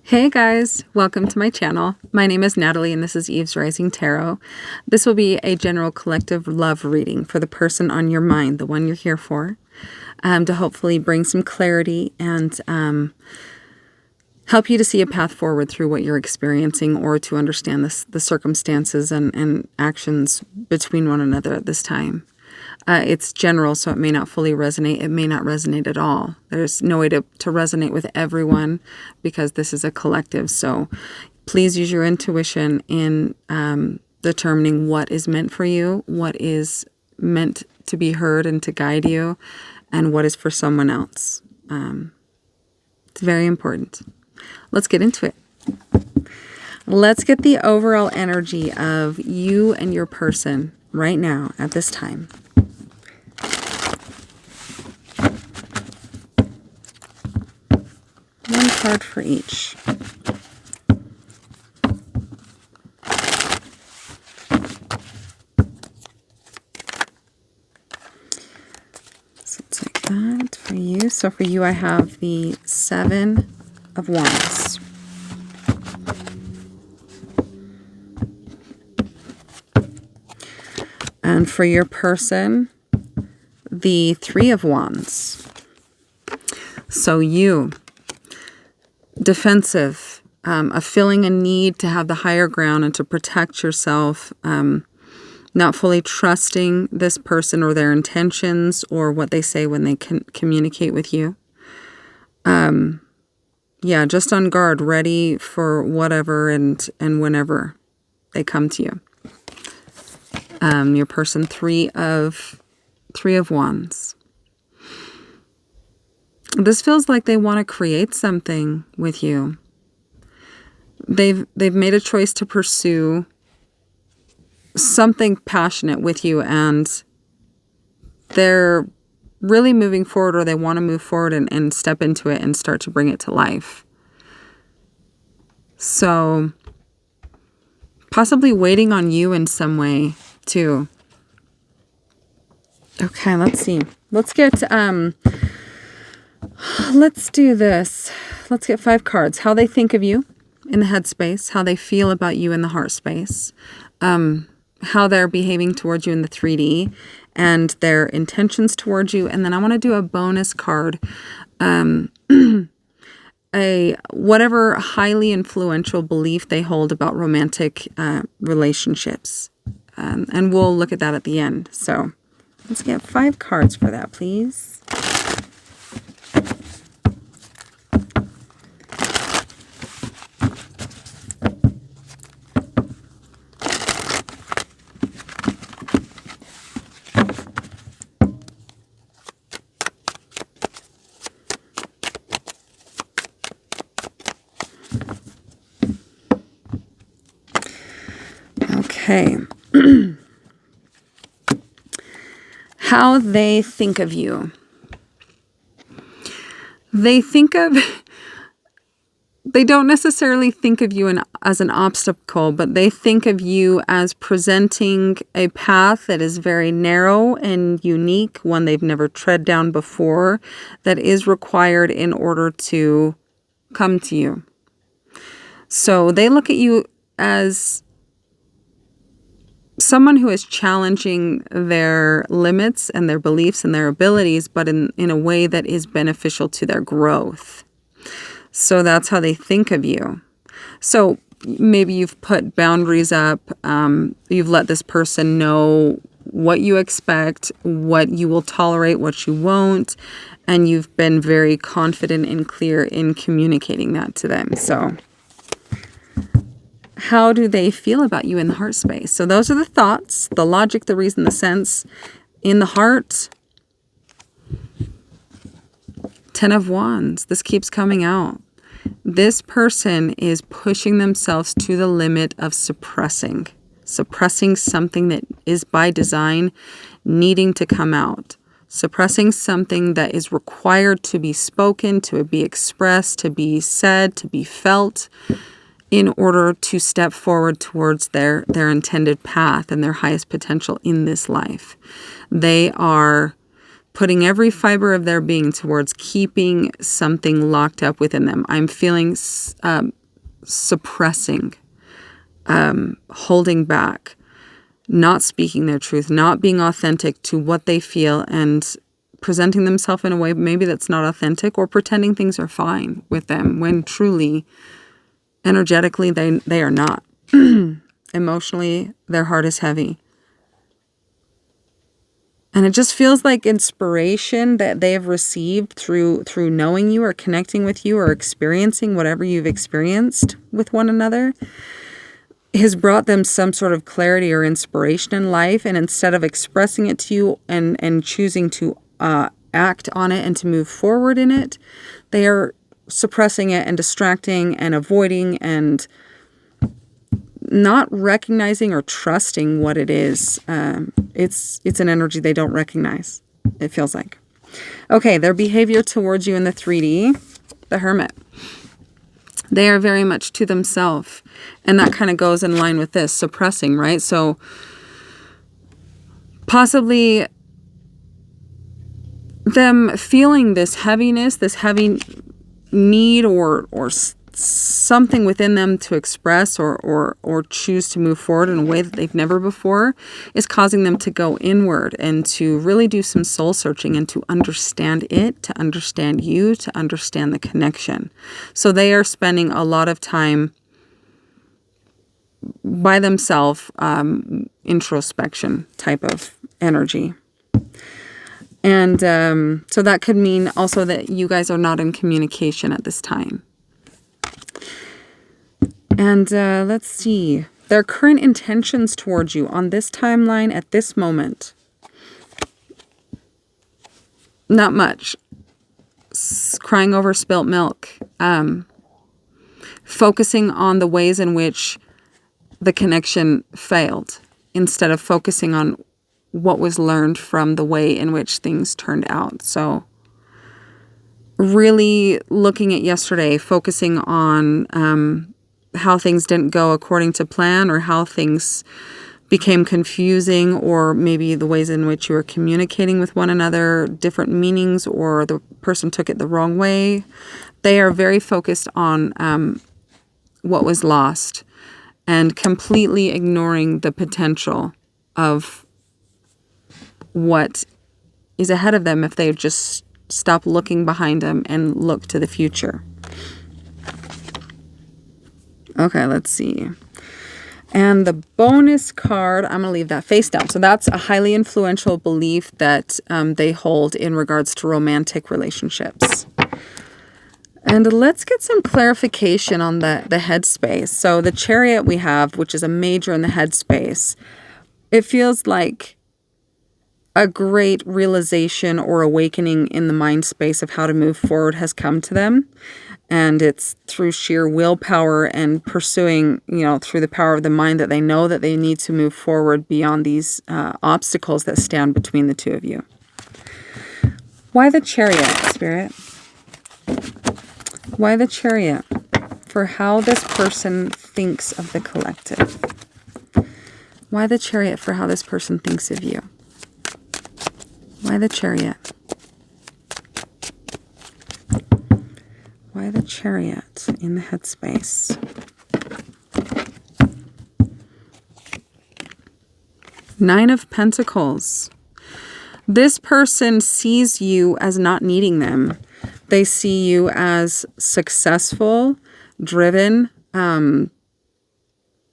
Hey guys, welcome to my channel. My name is Natalie and this is Eve's Rising Tarot. This will be a general collective love reading for the person on your mind, the one you're here for, to hopefully bring some clarity and help you to see a path forward through what you're experiencing or to understand the circumstances and actions between one another at this time. It's general, so it may not fully resonate. It may not resonate at all. There's no way to resonate with everyone because this is a collective. So please use your intuition in determining what is meant for you, what is meant to be heard and to guide you, and what is for someone else. It's very important. Let's get into it. Let's get the overall energy of you and your person right now at this time. One card for each. So it's like that for you. So for you, I have the Seven of Wands. And for your person, the Three of Wands. So you, defensive, of feeling a need to have the higher ground and to protect yourself, not fully trusting this person or their intentions or what they say when they can communicate with you. Yeah, just on guard, ready for whatever and whenever they come to you. Your person, Three of Wands. This feels like they want to create something with you. They've made a choice to pursue something passionate with you, and they're really moving forward, or they want to move forward and step into it and start to bring it to life. So possibly waiting on you in some way too. Okay, let's see. Let's do this. Let's get 5 cards. How they think of you in the head space, how they feel about you in the heart space, how they're behaving towards you in the 3D, and their intentions towards you. And then I want to do a bonus card, a whatever highly influential belief they hold about romantic relationships. And we'll look at that at the end. So let's get 5 cards for that, please. Okay. How they think of you. They don't necessarily think of you as an obstacle, but they think of you as presenting a path that is very narrow and unique, one they've never tread down before, that is required in order to come to you. So they look at you as someone who is challenging their limits and their beliefs and their abilities, but in a way that is beneficial to their growth. So that's how they think of you. So maybe you've put boundaries up. You've let this person know what you expect, what you will tolerate, what you won't. And you've been very confident and clear in communicating that to them. So how do they feel about you in the heart space? So those are the thoughts, the logic, the reason, the sense. In the heart, 10 of Wands. This keeps coming out. This person is pushing themselves to the limit of suppressing something that is by design needing to come out. Suppressing something that is required to be spoken, to be expressed, to be said, to be felt, in order to step forward towards their intended path and their highest potential in this life. They are putting every fiber of their being towards keeping something locked up within them. I'm feeling suppressing, holding back, not speaking their truth, not being authentic to what they feel, and presenting themselves in a way maybe that's not authentic, or pretending things are fine with them when truly, energetically, they are not. Emotionally, their heart is heavy. And it just feels like inspiration that they have received through knowing you or connecting with you or experiencing whatever you've experienced with one another has brought them some sort of clarity or inspiration in life. And instead of expressing it to you and choosing to act on it and to move forward in it, they are suppressing it and distracting and avoiding and not recognizing or trusting what it is. It's an energy they don't recognize, it feels like. Okay, their behavior towards you in the 3D, the Hermit. They are very much to themselves. And that kind of goes in line with this, suppressing, right? So possibly them feeling this heaviness, this heavy need or something within them to express or choose to move forward in a way that they've never before, is causing them to go inward and to really do some soul searching and to understand it, to understand you, to understand the connection. So they are spending a lot of time by themselves, introspection type of energy. And so that could mean also that you guys are not in communication at this time. And let's see. Their current intentions towards you on this timeline at this moment. Not much. Crying over spilt milk. Focusing on the ways in which the connection failed instead of focusing on what was learned from the way in which things turned out. So really looking at yesterday, focusing on how things didn't go according to plan, or how things became confusing, or maybe the ways in which you were communicating with one another, different meanings, or the person took it the wrong way. They are very focused on what was lost and completely ignoring the potential of what is ahead of them if they just stop looking behind them and look to the future. Okay, let's see. And the bonus card, I'm going to leave that face down. So that's a highly influential belief that they hold in regards to romantic relationships. And let's get some clarification on the headspace. So the Chariot we have, which is a major in the headspace, it feels like a great realization or awakening in the mind space of how to move forward has come to them. And it's through sheer willpower and pursuing, through the power of the mind, that they know that they need to move forward beyond these obstacles that stand between the two of you. Why the Chariot, Spirit? Why the Chariot? For how this person thinks of the collective. Why the Chariot? For how this person thinks of you. Why the Chariot? Why the Chariot in the headspace? Nine of Pentacles. This person sees you as not needing them. They see you as successful, driven,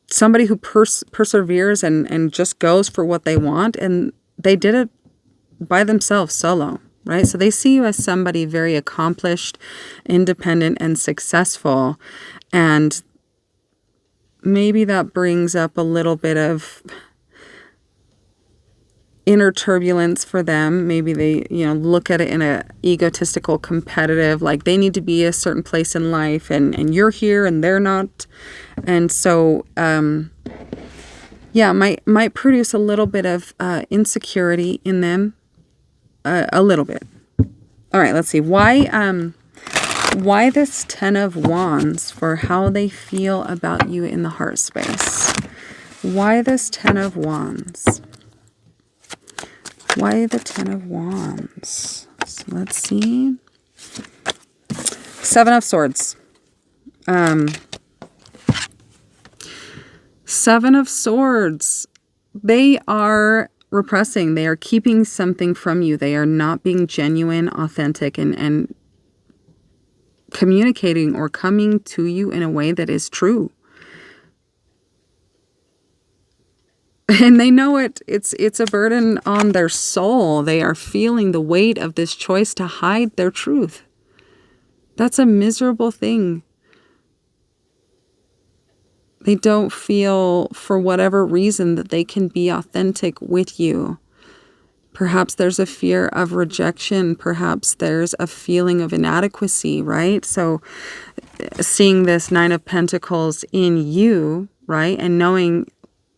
somebody who perseveres and just goes for what they want. And they did it by themselves, solo. Right? So they see you as somebody very accomplished, independent, and successful. And maybe that brings up a little bit of inner turbulence for them. Maybe they, look at it in a egotistical, competitive, like they need to be a certain place in life and you're here and they're not. And so, might produce a little bit of insecurity in them. A little bit. All right, let's see. Why this Ten of Wands for how they feel about you in the heart space? Why this Ten of Wands? Why the Ten of Wands? So let's see. Seven of Swords. Seven of Swords. They are repressing. They are keeping something from you. They are not being genuine, authentic, and communicating or coming to you in a way that is true. And they know it. It's a burden on their soul. They are feeling the weight of this choice to hide their truth. That's a miserable thing. They don't feel, for whatever reason, that they can be authentic with you. Perhaps there's a fear of rejection. Perhaps there's a feeling of inadequacy, right? So seeing this Nine of Pentacles in you, right? And knowing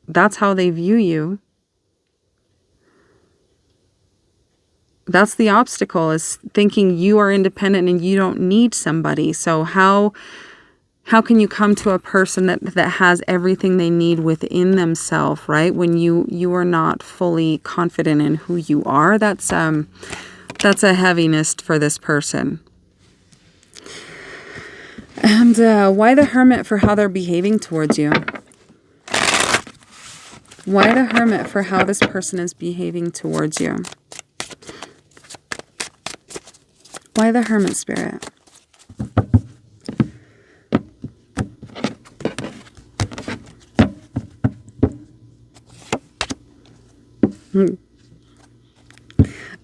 that's how they view you. That's the obstacle, is thinking you are independent and you don't need somebody. So how can you come to a person that has everything they need within themselves, right? When you are not fully confident in who you are. That's a heaviness for this person. And why the Hermit for how they're behaving towards you? Why the Hermit for how this person is behaving towards you? Why the Hermit, Spirit?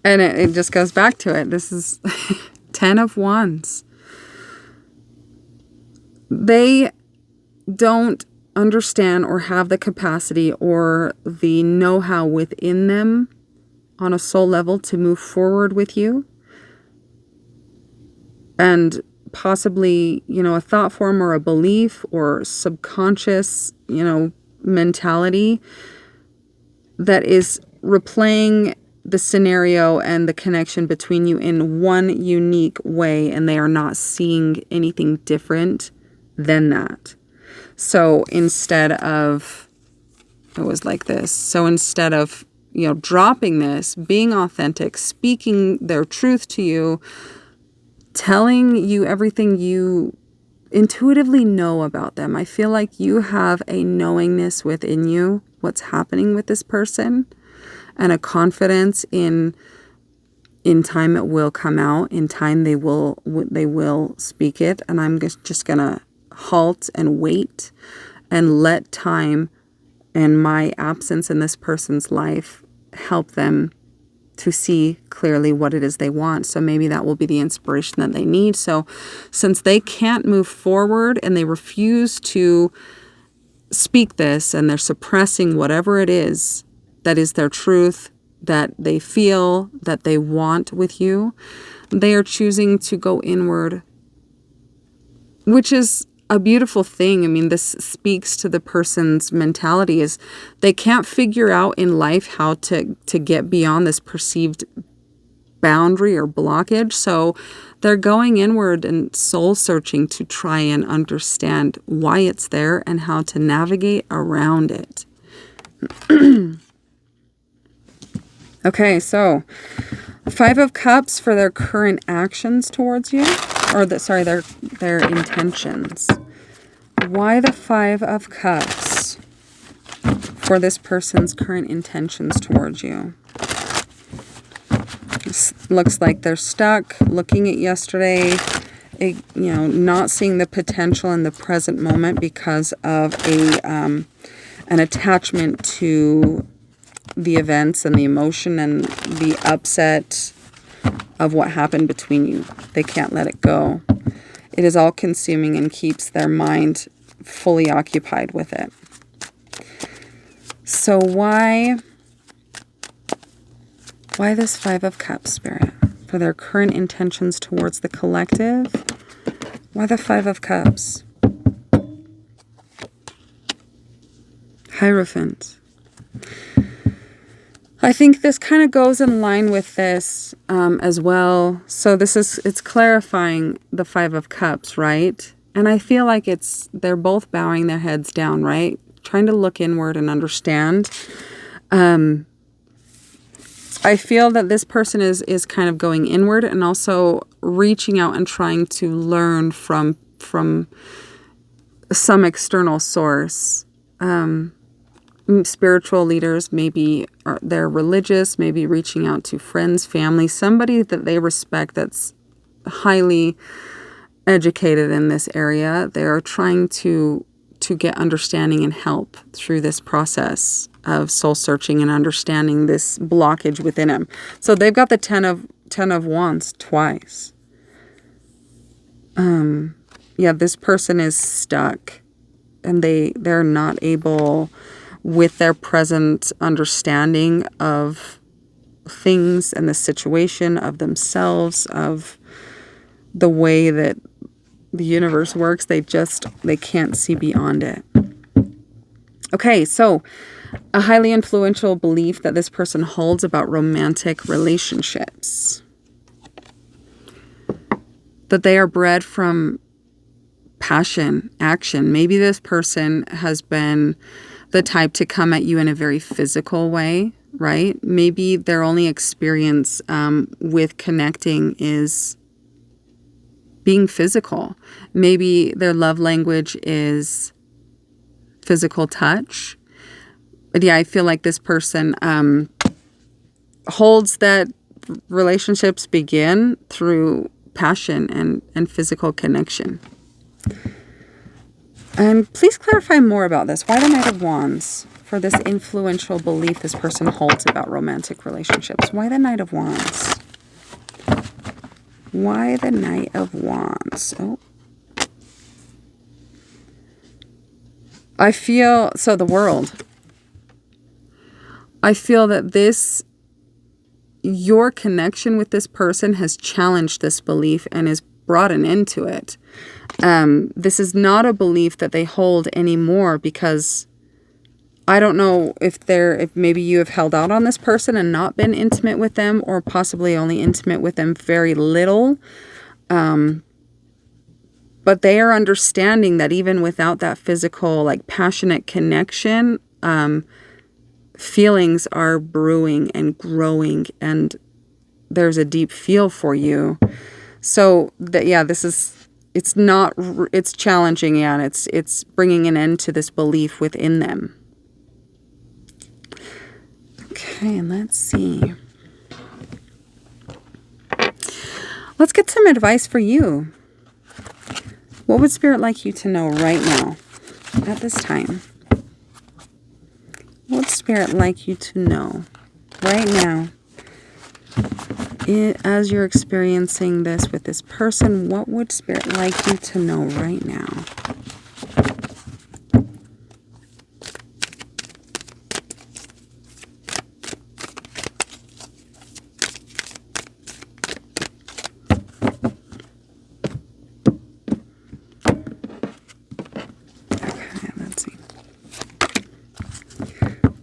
And it just goes back to it. This is 10 of Wands. They don't understand or have the capacity or the know-how within them on a soul level to move forward with you. And possibly, a thought form or a belief or subconscious, mentality that is replaying the scenario and the connection between you in one unique way, and they are not seeing anything different than that. So instead of, it was like this. So instead of, dropping this, being authentic, speaking their truth to you, telling you everything you intuitively know about them. I feel like you have a knowingness within you, what's happening with this person, and a confidence in time it will come out. In time they will speak it. And I'm just going to halt and wait and let time and my absence in this person's life help them to see clearly what it is they want. So maybe that will be the inspiration that they need. So since they can't move forward and they refuse to speak this, and they're suppressing whatever it is that is their truth, that they feel, that they want with you, they are choosing to go inward, which is a beautiful thing. I mean, this speaks to the person's mentality, is they can't figure out in life how to get beyond this perceived boundary or blockage. So they're going inward and soul searching to try and understand why it's there and how to navigate around it. Okay, so Five of Cups for their current actions towards you, or their intentions. Why the Five of Cups for this person's current intentions towards you? This looks like they're stuck, looking at yesterday, not seeing the potential in the present moment because of an attachment to the events and the emotion and the upset of what happened between you. They can't let it go. It is all consuming and keeps their mind fully occupied with it. So why this Five of Cups, Spirit? For their current intentions towards the collective. Why the Five of Cups? Hierophant. I think this kind of goes in line with this as well. So it's clarifying the Five of Cups, right? And I feel like they're both bowing their heads down, right? Trying to look inward and understand. I feel that this person is kind of going inward and also reaching out and trying to learn from some external source. Spiritual leaders, maybe they're religious, maybe reaching out to friends, family, somebody that they respect that's highly educated in this area. They're trying to get understanding and help through this process of soul searching and understanding this blockage within them. So they've got the ten of Wands twice. Yeah, this person is stuck and they're not able, with their present understanding of things and the situation of themselves, of the way that the universe works, they can't see beyond it. Okay, so a highly influential belief that this person holds about romantic relationships. That they are bred from passion, action. Maybe this person has been the type to come at you in a very physical way, right? Maybe their only experience with connecting is being physical. Maybe their love language is physical touch. But yeah, I feel like this person holds that relationships begin through passion and physical connection. And please clarify more about this. Why the Knight of Wands for this influential belief this person holds about romantic relationships? Why the Knight of Wands? Why the Knight of Wands? Oh. I feel, so the World. I feel that your connection with this person has challenged this belief and has brought an end to it. This is not a belief that they hold anymore, because I don't know if maybe you have held out on this person and not been intimate with them, or possibly only intimate with them very little. But they are understanding that even without that physical, like, passionate connection, feelings are brewing and growing, and there's a deep feel for you. So it's challenging, yeah, and it's bringing an end to this belief within them. Okay, let's see. Let's get some advice for you. What would Spirit like you to know right now, at this time? What would Spirit like you to know right now? As you're experiencing this with this person, what would Spirit like you to know right now?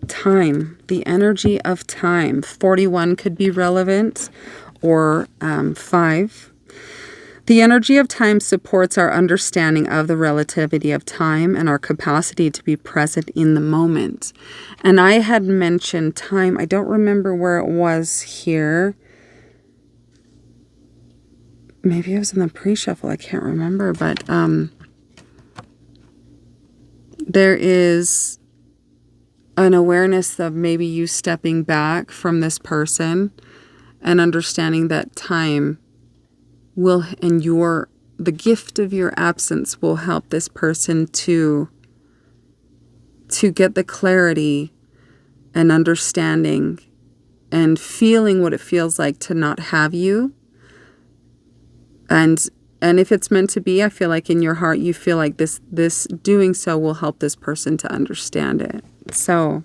Time, the energy of time. 41 could be relevant, or 5. The energy of time supports our understanding of the relativity of time and our capacity to be present in the moment. And I had mentioned time. I don't remember where it was here. Maybe it was in the pre-shuffle. I can't remember. But there is an awareness of maybe you stepping back from this person and understanding that time will, and the gift of your absence will help this person to get the clarity and understanding and feeling what it feels like to not have you. And if it's meant to be, I feel like in your heart you feel like this doing so will help this person to understand it. So,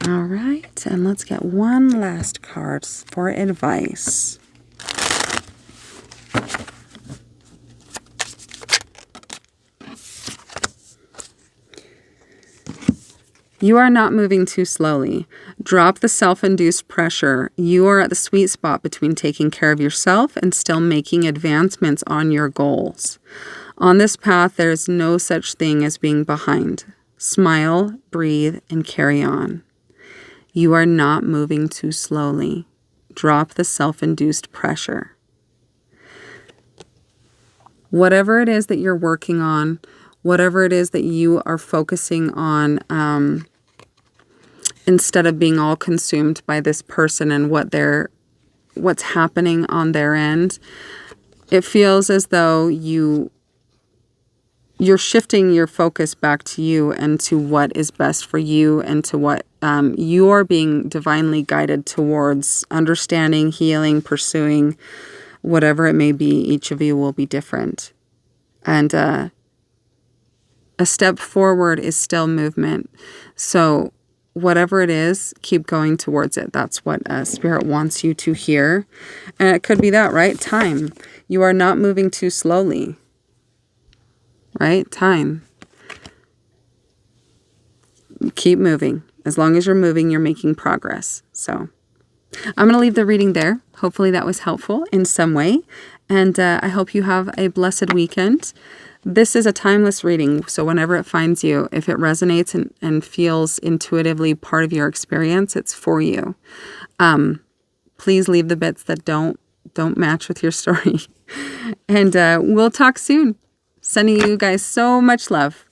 all right, and let's get one last card for advice. You are not moving too slowly. Drop the self-induced pressure. You are at the sweet spot between taking care of yourself and still making advancements on your goals. On this path, there is no such thing as being behind. Smile, breathe, and carry on. You are not moving too slowly. Drop the self-induced pressure. Whatever it is that you're working on, whatever it is that you are focusing on, instead of being all consumed by this person and what's happening on their end, it feels as though you're shifting your focus back to you and to what is best for you and to what you're being divinely guided towards understanding, healing, pursuing, whatever it may be. Each of you will be different. And a step forward is still movement. So whatever it is, keep going towards it. That's what Spirit wants you to hear. And it could be that, right? Time. You are not moving too slowly. Right? Time. Keep moving. As long as you're moving, you're making progress. So I'm going to leave the reading there. Hopefully that was helpful in some way. And I hope you have a blessed weekend. This is a timeless reading. So whenever it finds you, if it resonates and feels intuitively part of your experience, it's for you. Please leave the bits that don't match with your story. And we'll talk soon. Sending you guys so much love.